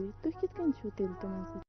تُہۍ کِتھ کٔنۍ چھِو تیٚلہِ تِمن سۭتۍ؟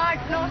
8-9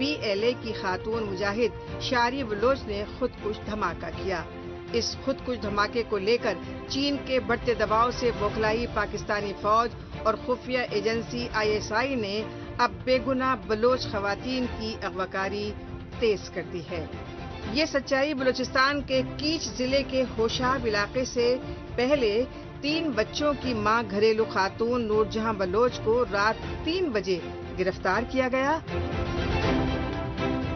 BLA کی خاتون مجاہد شاری بلوچ نے خود کش دھماکہ کیا۔ اس خود کش دھماکے کو لے کر چین کے بڑھتے دباؤ سے بوکھلائی پاکستانی فوج اور خفیہ ایجنسی ISI نے اب بے گناہ بلوچ خواتین کی اغواکاری تیز کر دی ہے۔ یہ سچائی بلوچستان کے کیچ ضلع کے ہوشاب علاقے سے پہلے 3 بچوں کی ماں گھریلو خاتون نور جہاں بلوچ کو رات 3 بجے گرفتار کیا گیا۔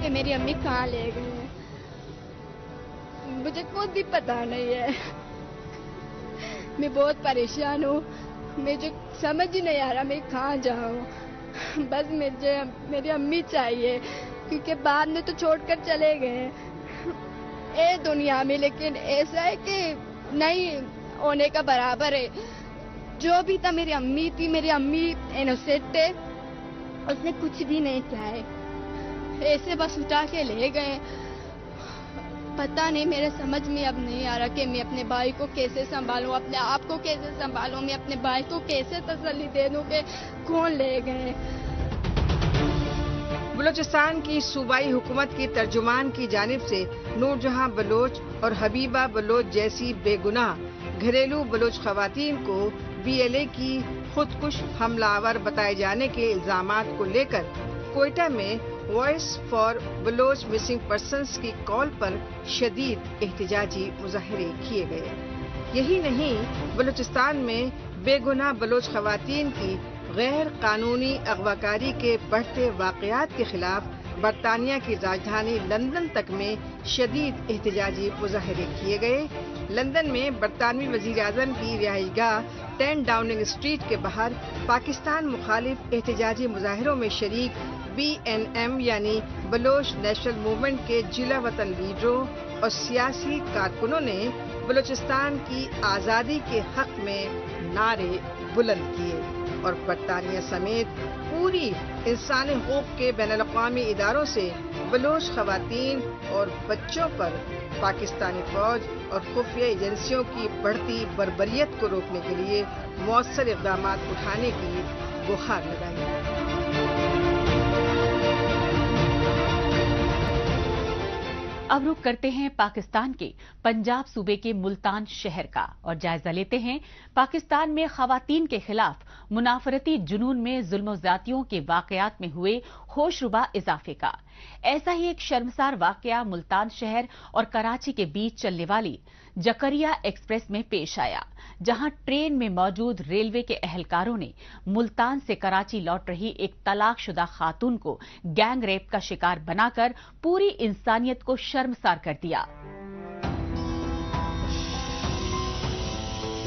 کہ میری امی کہاں لے گئے ہیں مجھے خود بھی پتا نہیں ہے، میں بہت پریشان ہوں، مجھے سمجھ ہی نہیں آ رہا میں کہاں جاؤں، بس مجھے میری امی چاہیے کیونکہ بعد میں تو چھوڑ کر چلے گئے اے دنیا میں، لیکن ایسا ہے کہ نہیں ہونے کا برابر ہے۔ جو بھی تھا میری امی تھی، میری امی انوسنٹ ہے، اس نے کچھ بھی نہیں کیا ہے، ایسے بس اٹھا کے لے گئے۔ پتہ نہیں، میرے سمجھ میں اب نہیں آ رہا کہ میں اپنے بھائی کو کیسے سنبھالوں، اپنے آپ کو کیسے سنبھالوں، میں اپنے بھائی کو کیسے تسلی دے دوں کہ کون لے گئے۔ بلوچستان کی صوبائی حکومت کی ترجمان کی جانب سے نور جہاں بلوچ اور حبیبہ بلوچ جیسی بے گناہ گھریلو بلوچ خواتین کو BLA کی خودکش حملہ آور بتائے جانے کے الزامات کو لے کر کوئٹہ میں voice for Baloch missing persons کی کال پر شدید احتجاجی مظاہرے کیے گئے۔ یہی نہیں، بلوچستان میں بے گناہ بلوچ خواتین کی غیر قانونی اغواکاری کے بڑھتے واقعات کے خلاف برطانیہ کی راجدھانی لندن تک میں شدید احتجاجی مظاہرے کیے گئے۔ لندن میں برطانوی وزیر اعظم کی رہائش گاہ 10 ڈاؤننگ اسٹریٹ کے باہر پاکستان مخالف احتجاجی مظاہروں میں شریک BNM یعنی بلوچ نیشنل موومنٹ کے جلا وطن لیڈروں اور سیاسی کارکنوں نے بلوچستان کی آزادی کے حق میں نعرے بلند کیے اور برطانیہ سمیت پوری انسانی حقوق کے بین الاقوامی اداروں سے بلوچ خواتین اور بچوں پر پاکستانی فوج اور خفیہ ایجنسیوں کی بڑھتی بربریت کو روکنے کے لیے مؤثر اقدامات اٹھانے کی گہار لگائی۔ اب رخ کرتے ہیں پاکستان کے پنجاب صوبے کے ملتان شہر کا اور جائزہ لیتے ہیں پاکستان میں خواتین کے خلاف منافرتی جنون میں ظلم و زیادتیوں کے واقعات میں ہوئے ہوش ربا اضافے کا۔ ایسا ہی ایک شرمسار واقعہ ملتان شہر اور کراچی کے بیچ چلنے والی جکریا ایکسپریس میں پیش آیا، جہاں ٹرین میں موجود ریلوے کے اہلکاروں نے ملتان سے کراچی لوٹ رہی ایک طلاق شدہ خاتون کو گینگ ریپ کا شکار بنا کر پوری انسانیت کو شرمسار کر دیا۔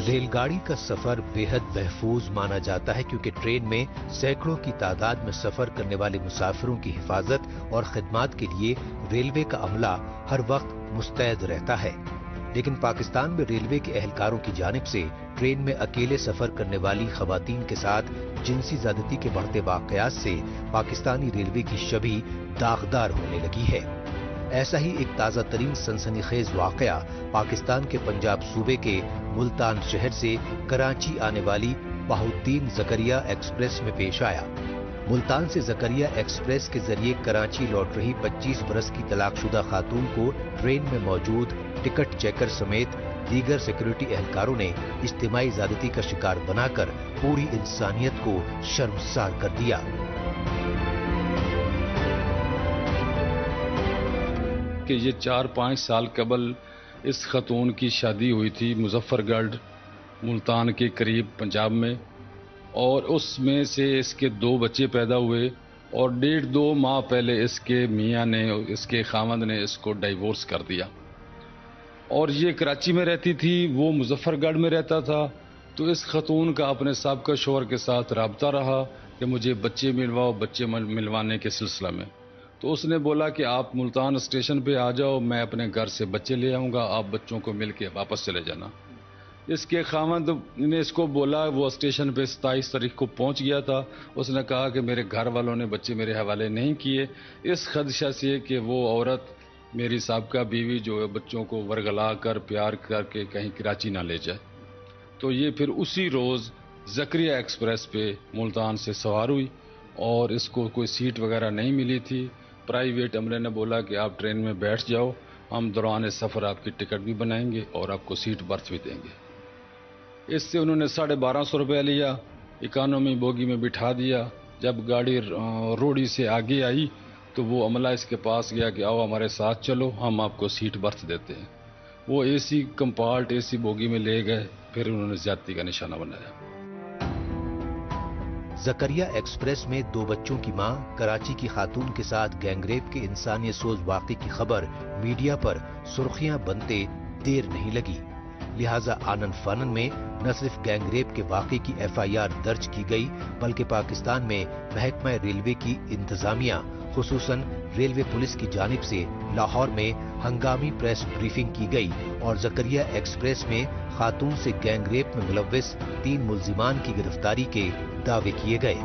ریل گاڑی کا سفر بے حد محفوظ مانا جاتا ہے کیونکہ ٹرین میں سینکڑوں کی تعداد میں سفر کرنے والے مسافروں کی حفاظت اور خدمات کے لیے ریلوے کا عملہ ہر وقت مستعد رہتا ہے، لیکن پاکستان میں ریلوے کے اہلکاروں کی جانب سے ٹرین میں اکیلے سفر کرنے والی خواتین کے ساتھ جنسی زیادتی کے بڑھتے واقعات سے پاکستانی ریلوے کی شبیہ داغدار ہونے لگی ہے۔ ایسا ہی ایک تازہ ترین سنسنی خیز واقعہ پاکستان کے پنجاب صوبے کے ملتان شہر سے کراچی آنے والی بہاؤالدین زکریا ایکسپریس میں پیش آیا۔ ملتان سے زکریا ایکسپریس کے ذریعے کراچی لوٹ رہی 25 برس کی طلاق شدہ خاتون کو ٹرین میں موجود ٹکٹ چیکر سمیت دیگر سیکورٹی اہلکاروں نے اجتماعی زیادتی کا شکار بنا کر پوری انسانیت کو شرمسار کر دیا۔ کہ یہ 4-5 سال قبل اس خاتون کی شادی ہوئی تھی مظفر گڑھ ملتان کے قریب پنجاب میں، اور اس میں سے اس کے 2 بچے پیدا ہوئے، اور 1.5-2 ماہ پہلے اس کے میاں نے، اس کے خاوند نے اس کو ڈائیورس کر دیا، اور یہ کراچی میں رہتی تھی، وہ مظفر گڑھ میں رہتا تھا۔ تو اس خاتون کا اپنے سابقہ شوہر کے ساتھ رابطہ رہا کہ مجھے بچے ملواؤ، بچے ملوانے کے سلسلہ میں تو اس نے بولا کہ آپ ملتان اسٹیشن پہ آ جاؤ، میں اپنے گھر سے بچے لے آؤں گا، آپ بچوں کو مل کے واپس چلے جانا۔ اس کے خاوند نے اس کو بولا، وہ اسٹیشن پہ 27 تاریخ کو پہنچ گیا تھا، اس نے کہا کہ میرے گھر والوں نے بچے میرے حوالے نہیں کیے، اس خدشہ سے کہ وہ عورت میری سابقہ بیوی جو ہے بچوں کو ورگلا کر پیار کر کے کہیں کراچی نہ لے جائے۔ تو یہ پھر اسی روز زکریا ایکسپریس پہ ملتان سے سوار ہوئی، اور اس کو کوئی سیٹ وغیرہ نہیں ملی تھی، پرائیویٹ عملے نے بولا کہ آپ ٹرین میں بیٹھ جاؤ، ہم دوران سفر آپ کی ٹکٹ بھی بنائیں گے اور آپ کو سیٹ برتھ بھی دیں گے۔ اس سے انہوں نے 1250 روپے لیا، اکانومی بوگی میں بٹھا دیا۔ جب گاڑی روڑی سے آگے آئی تو وہ عملہ اس کے پاس گیا کہ آؤ ہمارے ساتھ چلو، ہم آپ کو سیٹ برتھ دیتے ہیں۔ وہ اے سی کمپارٹ اے سی بوگی میں لے گئے، پھر انہوں نے زیادتی کا نشانہ بنایا۔ زکریا ایکسپریس میں 2 بچوں کی ماں کراچی کی خاتون کے ساتھ گینگ ریپ کے انسانیت سوز واقعے کی خبر میڈیا پر سرخیاں بنتے دیر نہیں لگی، لہٰذا آنن فانن میں نہ صرف گینگ ریپ کے واقعے کی FIR درج کی گئی بلکہ پاکستان میں محکمہ ریلوے کی انتظامیہ خصوصاً ریلوے پولیس کی جانب سے لاہور میں ہنگامی پریس بریفنگ کی گئی اور زکریا ایکسپریس میں خاتون سے گینگ ریپ میں ملوث 3 ملزمان کی گرفتاری کے دعوے کیے گئے۔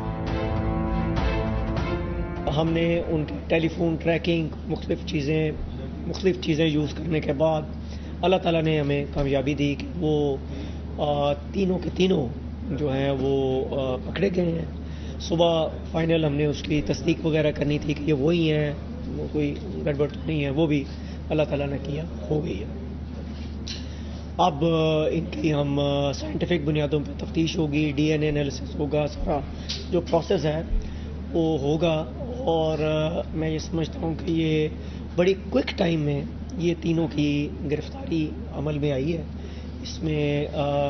ہم نے ان کی ٹیلی فون ٹریکنگ مختلف چیزیں یوز کرنے کے بعد اللہ تعالیٰ نے ہمیں کامیابی دی کہ وہ تینوں کے تینوں جو ہیں وہ پکڑے گئے ہیں۔ صبح فائنل ہم نے اس کی تصدیق وغیرہ کرنی تھی کہ یہ وہی ہیں، وہ کوئی گڑبڑ تو نہیں ہے، وہ بھی اللہ تعالیٰ نے کیا، ہو گئی ہے۔ اب ان کی ہم سائنٹیفک بنیادوں پہ تفتیش ہوگی، DNA انالیسس ہوگا، سارا جو پروسیس ہے وہ ہوگا، اور میں یہ سمجھتا ہوں کہ یہ بڑی کوئک ٹائم میں یہ تینوں کی گرفتاری عمل میں آئی ہے۔ اس میں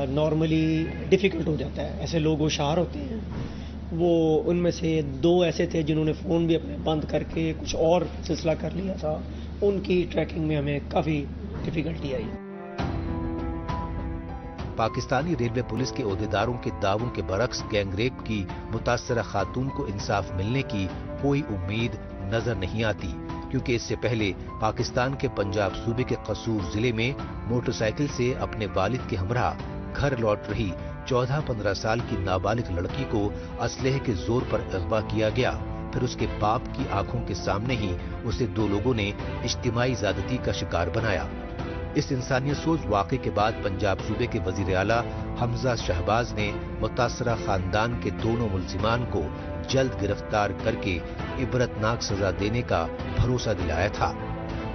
نارملی ڈیفیکلٹ ہو جاتا ہے، ایسے لوگ ہوشیار ہوتے ہیں، وہ ان میں سے 2 ایسے تھے جنہوں نے فون بھی اپنے بند کر کے کچھ اور سلسلہ کر لیا تھا، ان کی ٹریکنگ میں ہمیں کافی ڈیفیکلٹی آئی۔ پاکستانی ریلوے پولیس کے عہدیداروں کے دعووں کے برعکس گینگ ریپ کی متاثرہ خاتون کو انصاف ملنے کی کوئی امید نظر نہیں آتی، کیونکہ اس سے پہلے پاکستان کے پنجاب صوبے کے قصور ضلع میں موٹر سائیکل سے اپنے والد کے ہمراہ گھر لوٹ رہی 14-15 سال کی نابالغ لڑکی کو اسلحے کے زور پر اغوا کیا گیا، پھر اس کے باپ کی آنکھوں کے سامنے ہی اسے 2 لوگوں نے اجتماعی زیادتی کا شکار بنایا۔ اس انسانیت سوز واقعے کے بعد پنجاب صوبے کے وزیر اعلیٰ حمزہ شہباز نے متاثرہ خاندان کے دونوں ملزمان کو جلد گرفتار کر کے عبرتناک سزا دینے کا بھروسہ دلایا تھا۔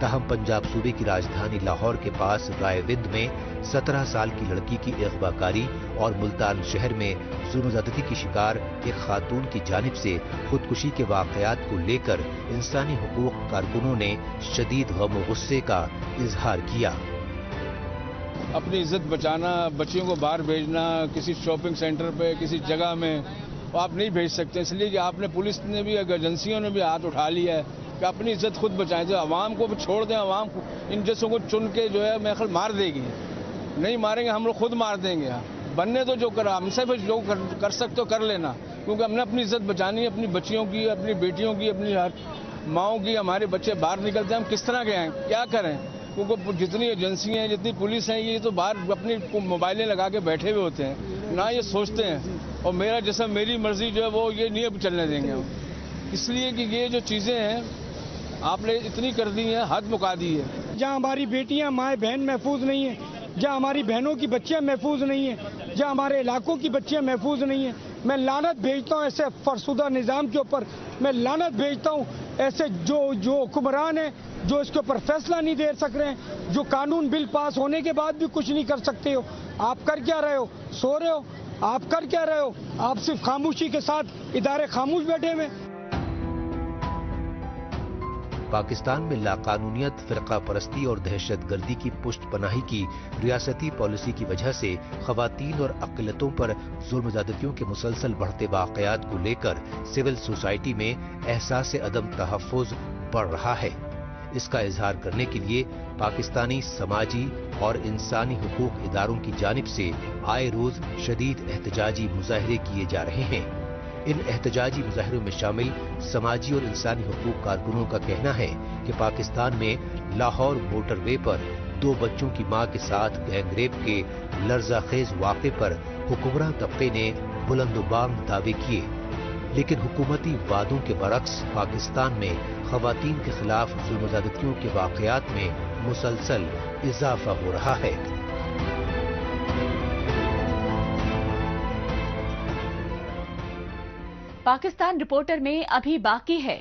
تاہم پنجاب صوبے کی راجدھانی لاہور کے پاس رائے وند میں 17 سال کی لڑکی کی اغوا کاری اور ملتان شہر میں ظلم زیادتی کی شکار ایک خاتون کی جانب سے خودکشی کے واقعات کو لے کر انسانی حقوق کارکنوں نے شدید غم و غصے کا اظہار کیا۔ اپنی عزت بچانا، بچیوں کو باہر بھیجنا کسی شاپنگ سینٹر پہ کسی جگہ میں آپ نہیں بھیج سکتے، اس لیے کہ آپ نے پولیس نے بھی ایجنسیوں نے بھی ہاتھ اٹھا لیا ہے کہ اپنی عزت خود بچائیں، جو عوام کو چھوڑ دیں، عوام کو ان جیسوں کو چن کے جو ہے میرے خیال مار دے گی، نہیں ماریں گے ہم لوگ خود مار دیں گے۔ بننے تو جو کرا ہم سے بھی جو کر سکتے ہو کر لینا، کیونکہ ہم نے اپنی عزت بچانی ہے، اپنی بچیوں کی، اپنی بیٹیوں کی، اپنی ماؤں کی۔ ہمارے بچے باہر نکلتے ہیں، ہم کس طرح کے ہیں، کیا کریں، کیونکہ جتنی ایجنسیاں ہیں، جتنی پولیس ہیں، یہ تو باہر اپنی موبائلیں لگا کے بیٹھے ہوئے ہوتے ہیں، نہ یہ سوچتے ہیں، اور میرا جسم میری مرضی جو ہے وہ یہ نہیں اب چلنے دیں گے ہم، اس لیے کہ یہ جو چیزیں ہیں آپ نے اتنی کر دی ہیں، حد مکا دی ہے۔ جہاں ہماری بیٹیاں مائیں بہن محفوظ نہیں ہیں، جہاں ہماری بہنوں کی بچیاں محفوظ نہیں ہیں، جہاں ہمارے علاقوں کی بچیاں محفوظ نہیں ہیں، میں لعنت بھیجتا ہوں ایسے فرسودہ نظام کے اوپر، میں لعنت بھیجتا ہوں ایسے جو حکمران ہیں جو اس کے اوپر فیصلہ نہیں دے سک رہے ہیں، جو قانون بل پاس ہونے کے بعد بھی کچھ نہیں کر سکتے ہو۔ آپ کر کیا رہے ہو؟ سو رہے ہو؟ آپ کر کیا رہے ہو؟ آپ صرف خاموشی کے ساتھ ادارے خاموش بیٹھے ہوئے۔ پاکستان میں لاقانونیت، فرقہ پرستی اور دہشت گردی کی پشت پناہی کی ریاستی پالیسی کی وجہ سے خواتین اور اقلیتوں پر ظلم زیادتیوں کے مسلسل بڑھتے واقعات کو لے کر سول سوسائٹی میں احساس عدم تحفظ بڑھ رہا ہے۔ اس کا اظہار کرنے کے لیے پاکستانی سماجی اور انسانی حقوق اداروں کی جانب سے آئے روز شدید احتجاجی مظاہرے کیے جا رہے ہیں۔ ان احتجاجی مظاہروں میں شامل سماجی اور انسانی حقوق کارکنوں کا کہنا ہے کہ پاکستان میں لاہور موٹر وے پر 2 بچوں کی ماں کے ساتھ گینگ ریپ کے لرزہ خیز واقعے پر حکمراں طبقے نے بلند و بانگ دعوے کیے، لیکن حکومتی وعدوں کے برعکس پاکستان میں خواتین کے خلاف ظلم و زیادتیوں کے واقعات میں مسلسل اضافہ ہو رہا ہے۔ پاکستان رپورٹر میں ابھی باقی ہے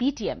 PTM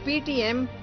PTM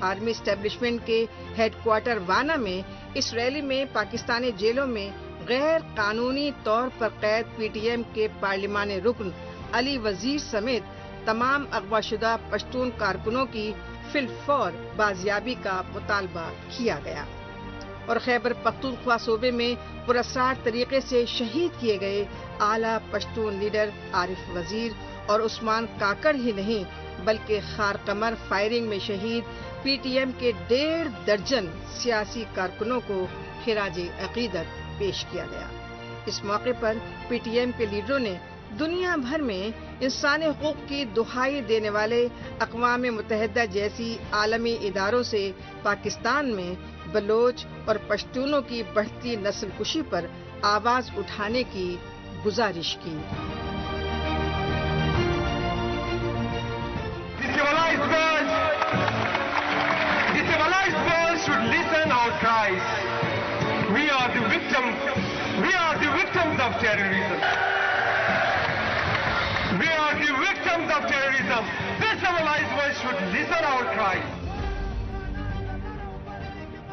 آرمی اسٹیبلشمنٹ کے ہیڈ کوارٹر وانا میں اس ریلی میں پاکستانی جیلوں میں غیر قانونی طور پر قید پی ٹی ایم کے پارلیمانی رکن علی وزیر سمیت تمام اغوا شدہ پشتون کارکنوں کی فی الفور بازیابی کا مطالبہ کیا گیا اور خیبر پختونخوا صوبے میں پراسرار طریقے سے شہید کیے گئے اعلیٰ پشتون لیڈر عارف وزیر اور عثمان کاکڑ ہی نہیں بلکہ خار قمر فائرنگ میں شہید پی ٹی ایم کے 1.5 درجن سیاسی کارکنوں کو خراج عقیدت پیش کیا گیا۔ اس موقع پر پی ٹی ایم کے لیڈروں نے دنیا بھر میں انسانی حقوق کی دہائی دینے والے اقوام متحدہ جیسی عالمی اداروں سے پاکستان میں بلوچ اور پشتونوں کی بڑھتی نسل کشی پر آواز اٹھانے کی گزارش کی۔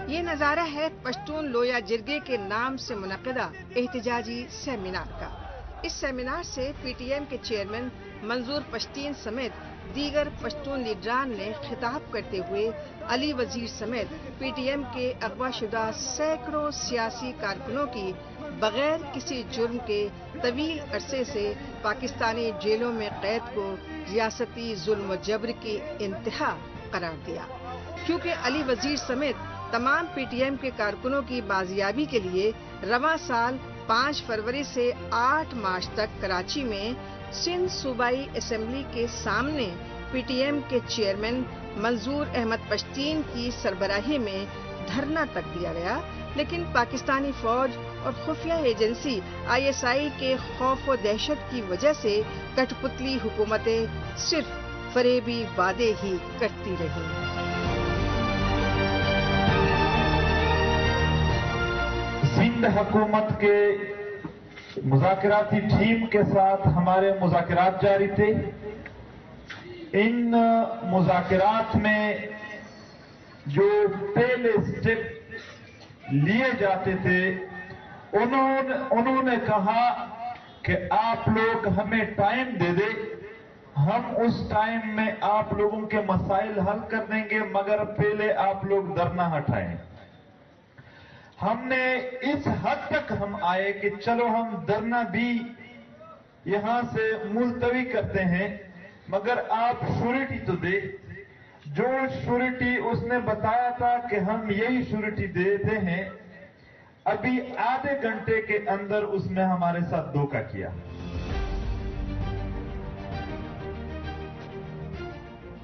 یہ نظارہ ہے پشتون لویا جرگے کے نام سے منعقدہ احتجاجی سیمینار کا۔ اس سیمینار سے پی ٹی ایم کے چیئرمین منظور پشتین سمیت دیگر پشتون لیڈران نے خطاب کرتے ہوئے علی وزیر سمیت پی ٹی ایم کے اغوا شدہ سینکڑوں سیاسی کارکنوں کی بغیر کسی جرم کے طویل عرصے سے پاکستانی جیلوں میں قید کو ریاستی ظلم و جبر کی انتہا قرار دیا، کیونکہ علی وزیر سمیت تمام پی ٹی ایم کے کارکنوں کی بازیابی کے لیے رواں سال 5 فروری سے 8 مارچ تک کراچی میں سندھ صوبائی اسمبلی کے سامنے پی ٹی ایم کے چیئرمین منظور احمد پشتین کی سربراہی میں دھرنا تک دیا گیا، لیکن پاکستانی فوج اور خفیہ ایجنسی ISI کے خوف و دہشت کی وجہ سے کٹھ پتلی حکومتیں صرف فریبی وعدے ہی کرتی رہیں۔ سندھ حکومت کے مذاکراتی ٹیم کے ساتھ ہمارے مذاکرات جاری تھے۔ ان مذاکرات میں جو پہلے سٹیپ لیے جاتے تھے انہوں نے کہا کہ آپ لوگ ہمیں ٹائم دے دیں، ہم اس ٹائم میں آپ لوگوں کے مسائل حل کر دیں گے، مگر پہلے آپ لوگ دھرنا ہٹائیں۔ ہم نے اس حد تک ہم آئے کہ چلو ہم دھرنا بھی یہاں سے ملتوی کرتے ہیں، مگر آپ شورٹی تو دے۔ جو شورٹی اس نے بتایا تھا کہ ہم یہی شورٹی دیتے ہیں، ابھی آدھے گھنٹے کے اندر اس نے ہمارے ساتھ دھوکہ کیا۔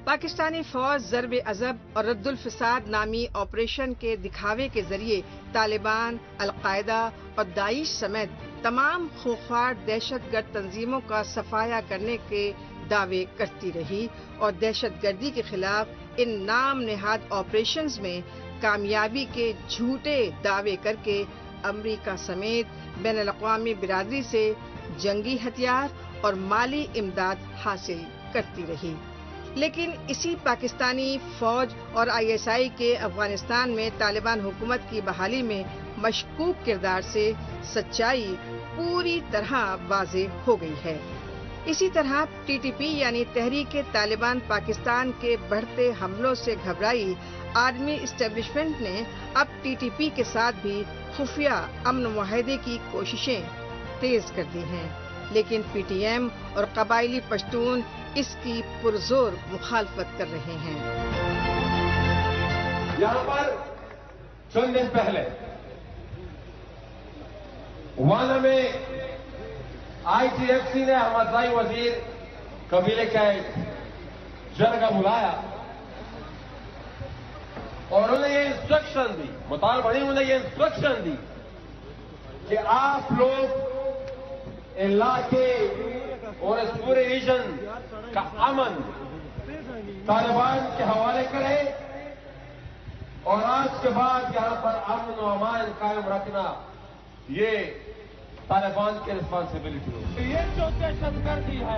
پاکستانی فوج ضرب عضب اور رد الفساد نامی آپریشن کے دکھاوے کے ذریعے طالبان، القاعدہ اور داعش سمیت تمام خونخوار دہشت گرد تنظیموں کا صفایا کرنے کے دعوے کرتی رہی اور دہشت گردی کے خلاف ان نام نہاد آپریشنز میں کامیابی کے جھوٹے دعوے کر کے امریکہ سمیت بین الاقوامی برادری سے جنگی ہتھیار اور مالی امداد حاصل کرتی رہی۔ لیکن اسی پاکستانی فوج اور ISI کے افغانستان میں طالبان حکومت کی بحالی میں مشکوک کردار سے سچائی پوری طرح واضح ہو گئی ہے۔ اسی طرح TTP یعنی تحریک طالبان پاکستان کے بڑھتے حملوں سے گھبرائی آرمی اسٹیبلشمنٹ نے اب TTP کے ساتھ بھی خفیہ امن معاہدے کی کوششیں تیز کر دی ہیں، لیکن PTM اور قبائلی پشتون اس کی پرزور مخالفت کر رہے ہیں۔ یہاں پر چند دن پہلے وانا میں ITFC نے احمد لائی وزیر قبیلے کا ایک جرگہ بلایا اور انہوں نے یہ انسٹرکشن دی، مطالبہ نہیں، انہوں نے یہ انسٹرکشن دی کہ آپ لوگ علاقے اور اس پورے ریجن کا امن طالبان کے حوالے کریں اور آج کے بعد یہاں پر امن و امان قائم رکھنا یہ طالبان کی ریسپانسبلٹی ہے۔ یہ جو دہشت گردی ہے